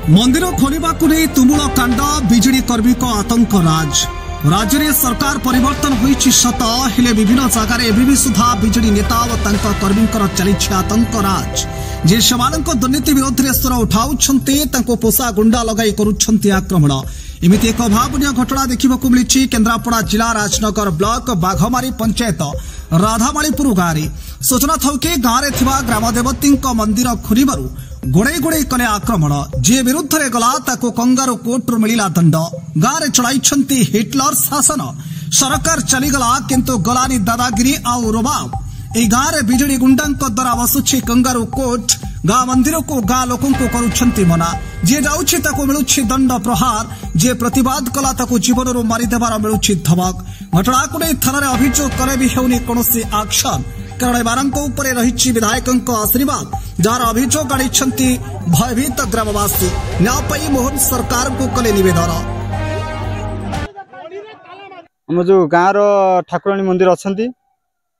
मंदिर खोलने को नहीं तुमुल कांड बिजेडी कर्मी को आतंक राज्य में सरकार परिवर्तन होईछि सत हेले विभिन्न जगार एवं सुधा बिजेडी नेता और कर्मी चली आतंक जे सेमानक दुर्नीति विरोध में स्वर उठाउछन्ते पोषा गुंडा लगाई करुछन्ते आक्रमण एमिति एक अभावनीय घटना देखा मिली केन्द्रापड़ा जिला राजनगर ब्लॉक बाघमारी पंचायत राधामालीपुर गाँव में सूचना था कि गाँव में ग्रामदेवती मंदिर खोलू गोड़े गोड़े कले आक्रमण जे विरुद्ध रे गला ताको कंगारू कोर्टरू मिला दंड गाँव में चलाई हिटलर शासन सरकार चलीगला किंतु गलानी दादागिरी आउ रोबाब ए गाँव में बिजेडी गुंडा द्वारा बसुछि कंगारू कोर्ट गाँ मंदिर को गाँ लोक करुछन्ति मना जे जाउछि ताको मिलुछि दंड प्रहार जे प्रतिवाद कला ताको जीवन मारिदेवार मिलुछि धमक घटना को नहीं थाना अभियोग कले भी हेउनी कोनोसी एक्शन कारण एमानंक उपरे रहिछि विधायकंक आशीर्वाद जार अभियोग आनिछन्ति भयभीत ग्रामवासी न्याय मोहन सरकार को कले निवेदन हम जो गाँव ठाकुराणी मंदिर अच्छी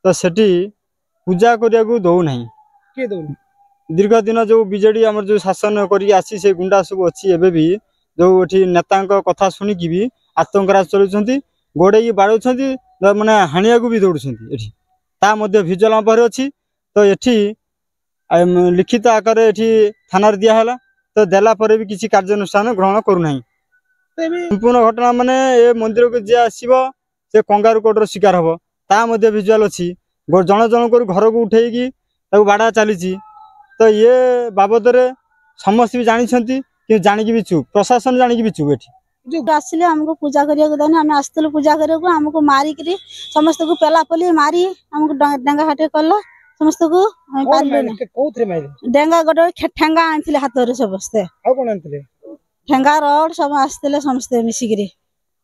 तो सेठी पूजा करिया दौ नहीं दीर्घ दिन जो बिजेडी आम जो शासन करी से गुंडा सब अच्छी एवं भी जो ये नेता कथा शुणिकी भी आतंकराज चलुंट गोड़े बाड़े मैंने हाणिया भी दौड़ी भिजुआल पाखे अच्छी तो ये लिखित आकार ये थाना दिहला तो देलापर भी किसी कार्यानुष्ठान ग्रहण करूना संपूर्ण घटना माने ये मंदिर को जी आसो से कंगारू कोर्टर शिकार हम ता भिजुआल अच्छी जन जन कर घर को उठेकी बाड़ा चली तो ये बाबद समस्त भी जानते कि जानिक भी चुप प्रशासन जानिक भी चुप ये आसिले हमको पूजा करिया आम आसलु पूजा करिया हमको मारिक समस्त को पेलापली मारी हमको डेंगा हाटे कला समस्त को डेंगा गोटे ठेंगा आनी हाथ समस्ते ठेंगा रड सब आसते समस्ते मिसिक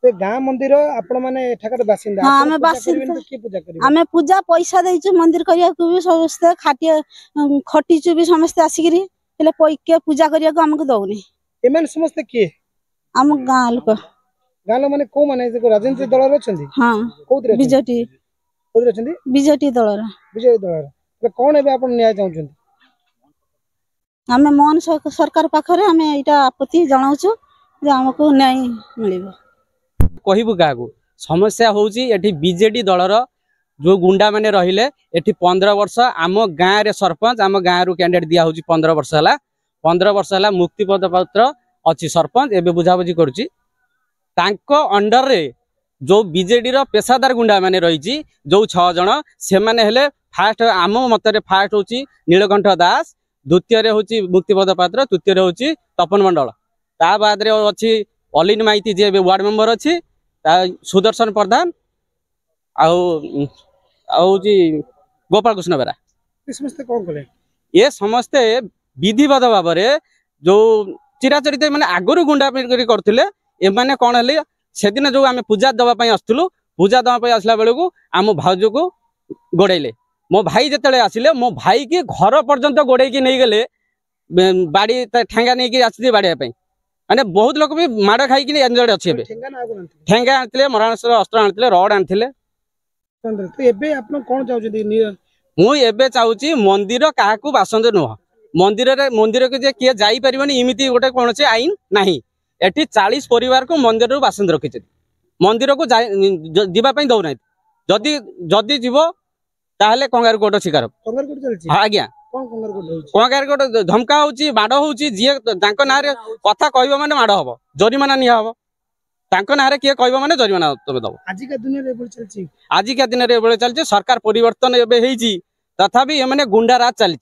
गाँ मंदिर आपण माने एठाकर बासिंदा आमे बासिंदा आमे पूजा पैसा देइछु मंदिर करिया को भी समस्त खाटिया खटिछु भी समस्त आसिकरी हेले के पूजा करिया को हमको दउनी एमन समस्त के हम गाँ लोक गाँ माने को माने राजनीतिक दल रे छथि हां कोदरे बीजेपी कोदरे छथि बीजेपी दल रे कोन एबे आपण न्याय चाहछथि हमें मोहन सरकार पाखरे हमें एटा आपत्ति जणाउछु जे हमको न्याय मिलिबो कहबू क्या समस्या हूँ बीजेडी दलर जो गुंडा माने रहिले एठी 15 वर्ष आम गाँव रे सरपंच आम गाँव रू कैंडिडेट दिया होची 15 वर्ष है 15 वर्ष है मुक्तिपद पत्र अच्छी सरपंच एवं बुझाबुझी करुच्ची अंडर रे जो बीजेडी रो पेशादार गुंडा माने रही जो 6 जन से माने हेले फास्ट आम मत फास्ट हूँ नीलकंठ दास द्वितीय हूँ मुक्तिपद पात्र तृतीय हूँ तपन मंडल ता बाद अच्छी अलिन माइती जी वार्ड मेंबर अच्छी सुदर्शन प्रधान गोपाल कृष्ण बेरा ये समस्ते विधिवत भाव में जो चिराचरित मैंने आगुरी गुंडा करते एमाने कौन है से दिन जो आम पूजा दवाई आसलु पूजा दवाई आसला बेलू आम भाउज को गोड़े मो भाई जिते आसिले मो भाई की घर पर्यंत गोड़े नहीं गले बाड़ी ठेंगा नहीं आसी बाड़िया माने बहुत लोग भी माड़ खाई एंजॉय अच्छे ठेंगा आनते मराणस्त्र अस्त्र आनते रड आनते मुझे चाहूँगी मंदिर क्या बासंद नुह मंदिर के किए जापर इमिति गोटे कौन से आईन ना एटी 40 परिवार को मंदिर बासंद रखी मंदिर को जावाई दौना जदि जदि जीव ताहले कंगारू कोर्ट शिकार आज्ञा कंगारू कोर्ट धमका होची माड़ होची जी ना कथा कह माने माड़ हम जरिमाना निया हम ना किए कह माने जरिमाना तुम दब आजिका दिन चलती सरकार परिवर्तन एवं तथापि गुंडा राज चली